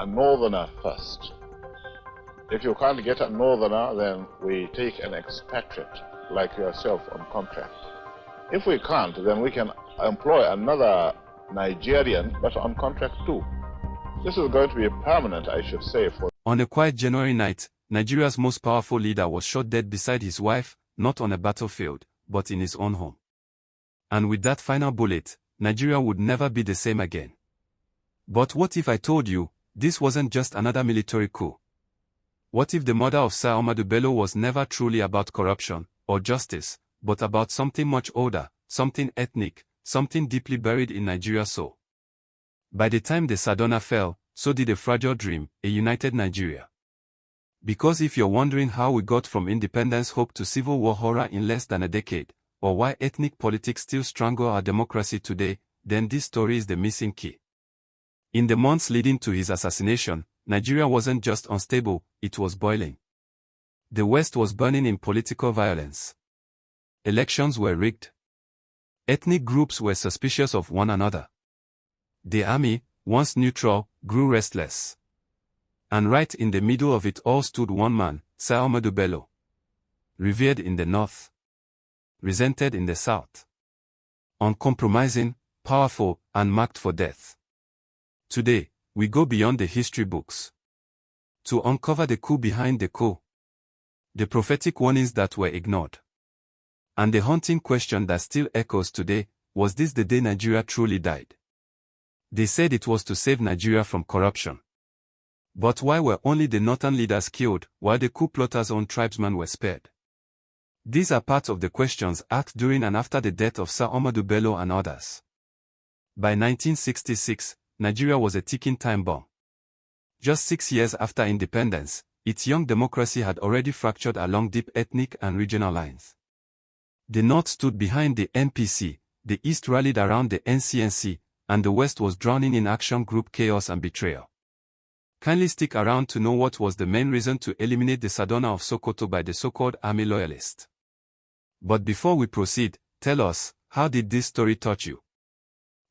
a northerner first. If you can't get a northerner, then we take an expatriate like yourself on contract. If we can't, then we can employ another Nigerian, but on contract too. This is going to be permanent, I should say. On a quiet January night, Nigeria's most powerful leader was shot dead beside his wife, not on a battlefield, but in his own home. And with that final bullet, Nigeria would never be the same again. But what if I told you, this wasn't just another military coup? What if the murder of Sir Ahmadu Bello was never truly about corruption or justice, but about something much older, something ethnic, something deeply buried in Nigeria's soul? By the time the Sardona fell, so did a fragile dream, a united Nigeria. Because if you're wondering how we got from independence hope to civil war horror in less than a decade, or why ethnic politics still strangle our democracy today, then this story is the missing key. In the months leading to his assassination, Nigeria wasn't just unstable, it was boiling. The West was burning in political violence. Elections were rigged. Ethnic groups were suspicious of one another. The army, once neutral, grew restless. And right in the middle of it all stood one man, Sir Ahmadu Bello. Revered in the north. Resented in the south. Uncompromising, powerful, and marked for death. Today, we go beyond the history books. To uncover the coup behind the coup. The prophetic warnings that were ignored. And the haunting question that still echoes today, was this the day Nigeria truly died? They said it was to save Nigeria from corruption. But why were only the northern leaders killed, while the coup plotters' own tribesmen were spared? These are part of the questions asked during and after the death of Sir Ahmadu Bello and others. By 1966, Nigeria was a ticking time bomb. Just 6 years after independence, its young democracy had already fractured along deep ethnic and regional lines. The North stood behind the NPC, the East rallied around the NCNC, and the West was drowning in action group chaos and betrayal. Kindly stick around to know what was the main reason to eliminate the Sardona of Sokoto by the so-called army loyalists. But before we proceed, tell us, how did this story touch you?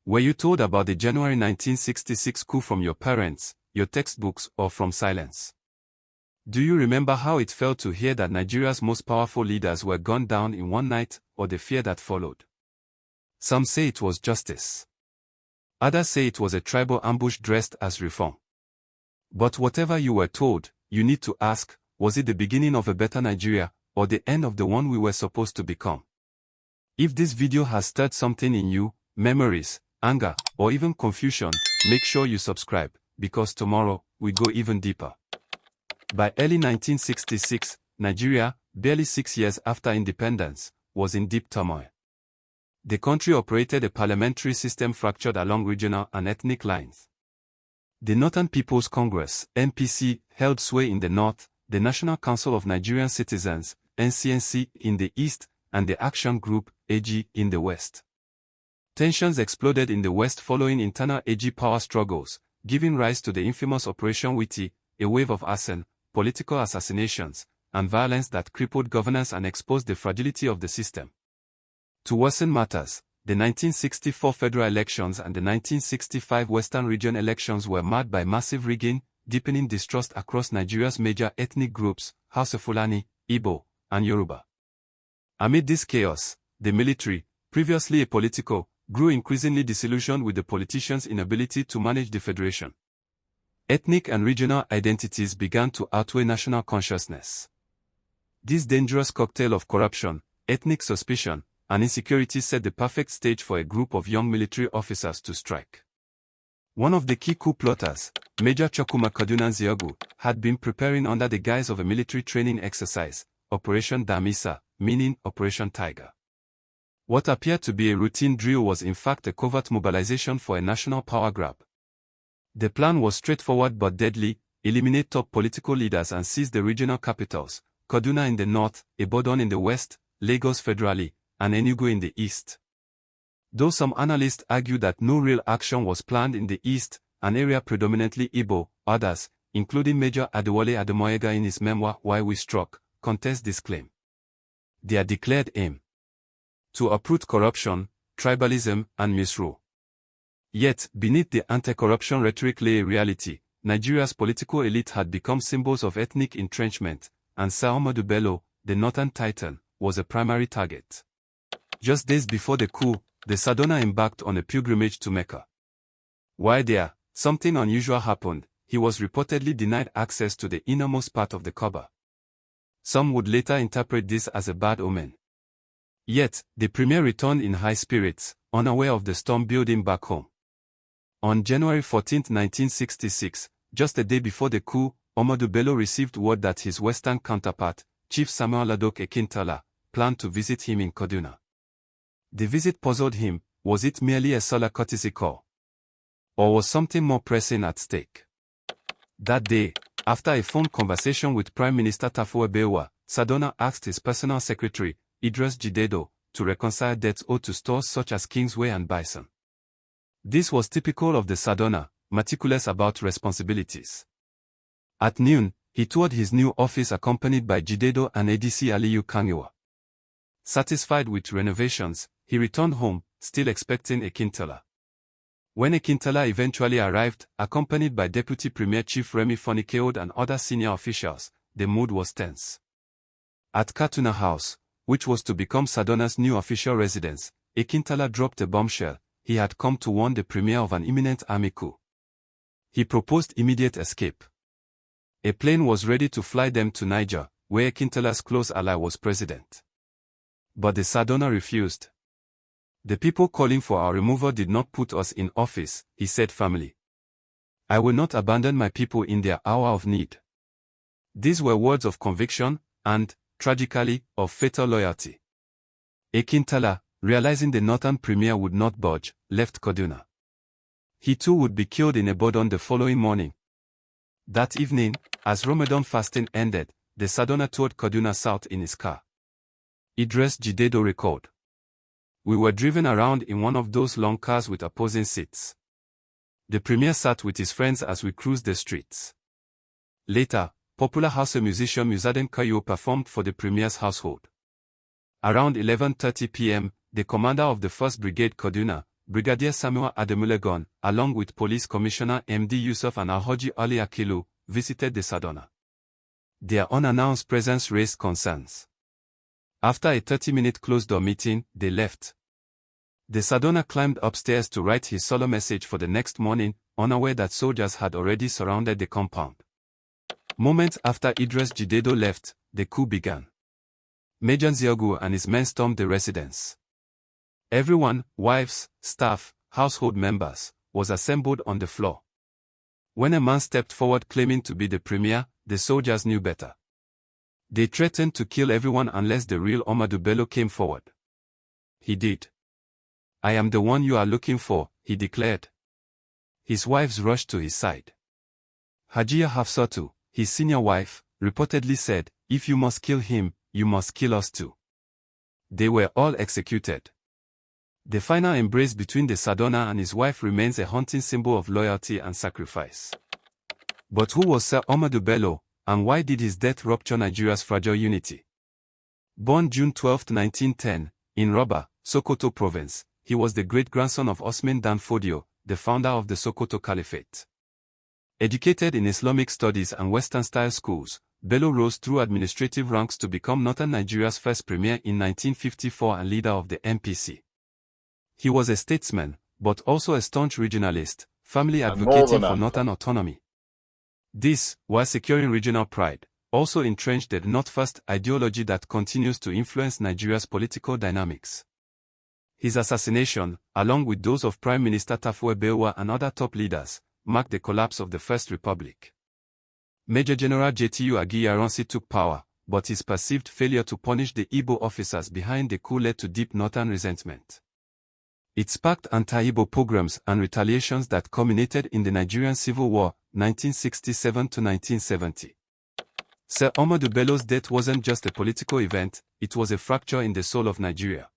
Were you told about the January 1966 coup from your parents, your textbooks, or from silence? Do you remember how it felt to hear that Nigeria's most powerful leaders were gunned down in one night, or the fear that followed? Some say it was justice. Others say it was a tribal ambush dressed as reform. But whatever you were told, you need to ask, was it the beginning of a better Nigeria, or the end of the one we were supposed to become? If this video has stirred something in you, memories, anger, or even confusion, make sure you subscribe, because tomorrow, we go even deeper. By early 1966, Nigeria, barely 6 years after independence, was in deep turmoil. The country operated a parliamentary system fractured along regional and ethnic lines. The Northern People's Congress, NPC, held sway in the north, the National Council of Nigerian Citizens, NCNC, in the east, and the Action Group, AG, in the west. Tensions exploded in the west following internal AG power struggles, giving rise to the infamous Operation Wetie, a wave of arson, political assassinations, and violence that crippled governance and exposed the fragility of the system. To worsen matters, the 1964 federal elections and the 1965 Western Region elections were marred by massive rigging, deepening distrust across Nigeria's major ethnic groups, Hausa-Fulani, Igbo, and Yoruba. Amid this chaos, the military, previously apolitical, grew increasingly disillusioned with the politicians' inability to manage the federation. Ethnic and regional identities began to outweigh national consciousness. This dangerous cocktail of corruption, ethnic suspicion, and insecurity set the perfect stage for a group of young military officers to strike. One of the key coup plotters, Major Chukwuma Kaduna Nziogwu, had been preparing under the guise of a military training exercise, Operation Damisa, meaning Operation Tiger. What appeared to be a routine drill was in fact a covert mobilization for a national power grab. The plan was straightforward but deadly: eliminate top political leaders and seize the regional capitals, Kaduna in the north, Ibadan in the west, Lagos federally, and Enugu in the east. Though some analysts argue that no real action was planned in the east, an area predominantly Igbo, others, including Major Adewale Ademoyega in his memoir Why We Struck, contest this claim. Their declared aim: to uproot corruption, tribalism, and misrule. Yet, beneath the anti-corruption rhetoric lay a reality, Nigeria's political elite had become symbols of ethnic entrenchment, and Sir Ahmadu Bello, the northern titan, was a primary target. Just days before the coup, the Sardauna embarked on a pilgrimage to Mecca. While there, something unusual happened. He was reportedly denied access to the innermost part of the Kaaba. Some would later interpret this as a bad omen. Yet, the premier returned in high spirits, unaware of the storm building back home. On January 14, 1966, just a day before the coup, Ahmadu Bello received word that his western counterpart, Chief Samuel Ladoke Akintala, planned to visit him in Kaduna. The visit puzzled him. Was it merely a solar courtesy call? Or was something more pressing at stake? That day, after a phone conversation with Prime Minister Tafawa Balewa, Sardauna asked his personal secretary, Idris Díed, to reconcile debts owed to stores such as Kingsway and Bison. This was typical of the Sardauna, meticulous about responsibilities. At noon, he toured his new office accompanied by Díed and ADC Aliyu Kangiwa. Satisfied with renovations, he returned home, still expecting Akintala. When Akintala eventually arrived, accompanied by Deputy Premier Chief Remi Fonikeod and other senior officials, the mood was tense. At Katuna House, which was to become Sardauna's new official residence, Akintala dropped a bombshell. He had come to warn the premier of an imminent army coup. He proposed immediate escape. A plane was ready to fly them to Niger, where Akintala's close ally was president. But the Sardauna refused. The people calling for our removal did not put us in office, he said firmly. I will not abandon my people in their hour of need. These were words of conviction, and, tragically, of fatal loyalty. Akintala, realizing the northern premier would not budge, left Kaduna. He too would be killed in Ibadan the following morning. That evening, as Ramadan fasting ended, the Sardauna toured Kaduna south in his car. Idris Díed recalled. We were driven around in one of those long cars with opposing seats. The premier sat with his friends as we cruised the streets. Later, popular Hausa musician Muzaden Kayo performed for the premier's household. Around 11:30 p.m., the commander of the 1st Brigade Kaduna, Brigadier Samuel Ademulegon, along with Police Commissioner M.D. Yusuf and Alhaji Ali Akilu, visited the Sardauna. Their unannounced presence raised concerns. After a 30-minute closed-door meeting, they left. The Sardauna climbed upstairs to write his solemn message for the next morning, unaware that soldiers had already surrounded the compound. Moments after Idris Díed left, the coup began. Major Nziogu and his men stormed the residence. Everyone, wives, staff, household members, was assembled on the floor. When a man stepped forward claiming to be the premier, the soldiers knew better. They threatened to kill everyone unless the real Ahmadu Bello came forward. He did. I am the one you are looking for, he declared. His wives rushed to his side. Hajiya Hafsatu, his senior wife, reportedly said, if you must kill him, you must kill us too. They were all executed. The final embrace between the Sardauna and his wife remains a haunting symbol of loyalty and sacrifice. But who was Sir Ahmadu Bello, and why did his death rupture Nigeria's fragile unity? Born June 12, 1910, in Roba, Sokoto province, he was the great-grandson of Osman Dan Fodio, the founder of the Sokoto Caliphate. Educated in Islamic studies and Western-style schools, Bello rose through administrative ranks to become northern Nigeria's first premier in 1954 and leader of the MPC. He was a statesman, but also a staunch regionalist, firmly advocating for northern autonomy. This, while securing regional pride, also entrenched the North-First ideology that continues to influence Nigeria's political dynamics. His assassination, along with those of Prime Minister Tafawa Balewa and other top leaders, marked the collapse of the First Republic. Major General J.T.U. Agiyaronsi took power, but his perceived failure to punish the Igbo officers behind the coup led to deep northern resentment. It sparked anti-Igbo pogroms and retaliations that culminated in the Nigerian Civil War, 1967 to 1970. Sir Ahmadu Bello's death wasn't just a political event, it was a fracture in the soul of Nigeria.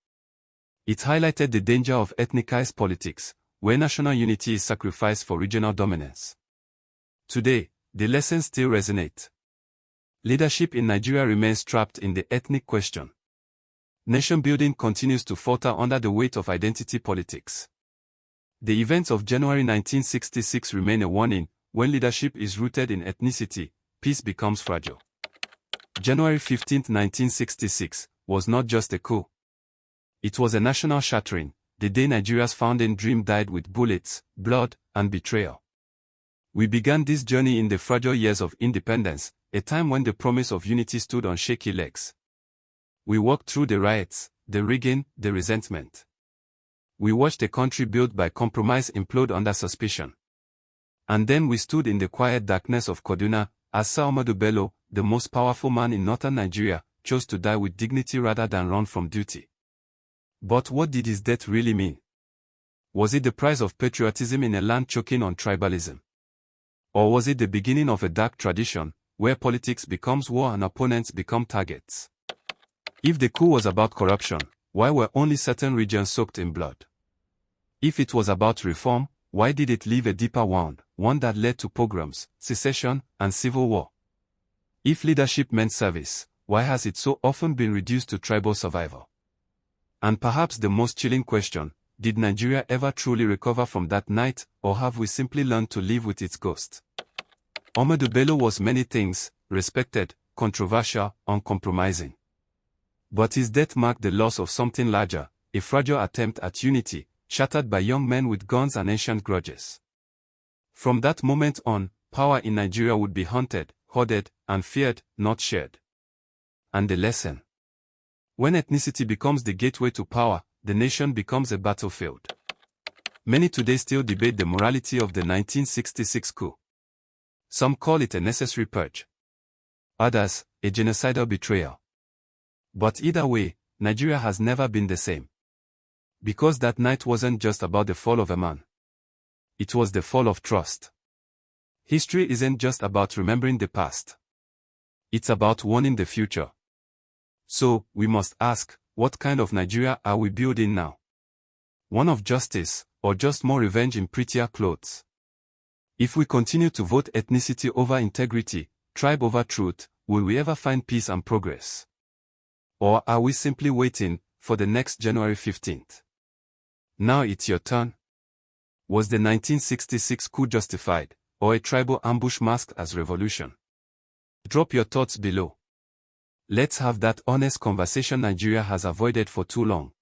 It highlighted the danger of ethnicized politics, where national unity is sacrificed for regional dominance. Today, the lessons still resonate. Leadership in Nigeria remains trapped in the ethnic question. Nation building continues to falter under the weight of identity politics. The events of January 1966 remain a warning, when leadership is rooted in ethnicity, peace becomes fragile. January 15, 1966, was not just a coup. It was a national shattering, the day Nigeria's founding dream died with bullets, blood, and betrayal. We began this journey in the fragile years of independence, a time when the promise of unity stood on shaky legs. We walked through the riots, the rigging, the resentment. We watched a country built by compromise implode under suspicion. And then we stood in the quiet darkness of Kaduna, as Ahmadu Bello, the most powerful man in northern Nigeria, chose to die with dignity rather than run from duty. But what did his death really mean? Was it the price of patriotism in a land choking on tribalism? Or was it the beginning of a dark tradition, where politics becomes war and opponents become targets? If the coup was about corruption, why were only certain regions soaked in blood? If it was about reform, why did it leave a deeper wound, one that led to pogroms, secession, and civil war? If leadership meant service, why has it so often been reduced to tribal survival? And perhaps the most chilling question, did Nigeria ever truly recover from that night, or have we simply learned to live with its ghost? Ahmadu Bello was many things, respected, controversial, uncompromising. But his death marked the loss of something larger, a fragile attempt at unity, shattered by young men with guns and ancient grudges. From that moment on, power in Nigeria would be hunted, hoarded, and feared, not shared. And the lesson? When ethnicity becomes the gateway to power, the nation becomes a battlefield. Many today still debate the morality of the 1966 coup. Some call it a necessary purge. Others, a genocidal betrayal. But either way, Nigeria has never been the same. Because that night wasn't just about the fall of a man. It was the fall of trust. History isn't just about remembering the past. It's about warning the future. So, we must ask, what kind of Nigeria are we building now? One of justice, or just more revenge in prettier clothes? If we continue to vote ethnicity over integrity, tribe over truth, will we ever find peace and progress? Or are we simply waiting for the next January 15th? Now it's your turn. Was the 1966 coup justified, or a tribal ambush masked as revolution? Drop your thoughts below. Let's have that honest conversation Nigeria has avoided for too long.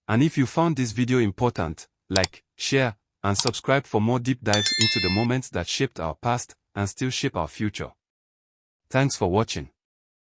And if you found this video important, like, share, and subscribe for more deep dives into the moments that shaped our past and still shape our future. Thanks for watching.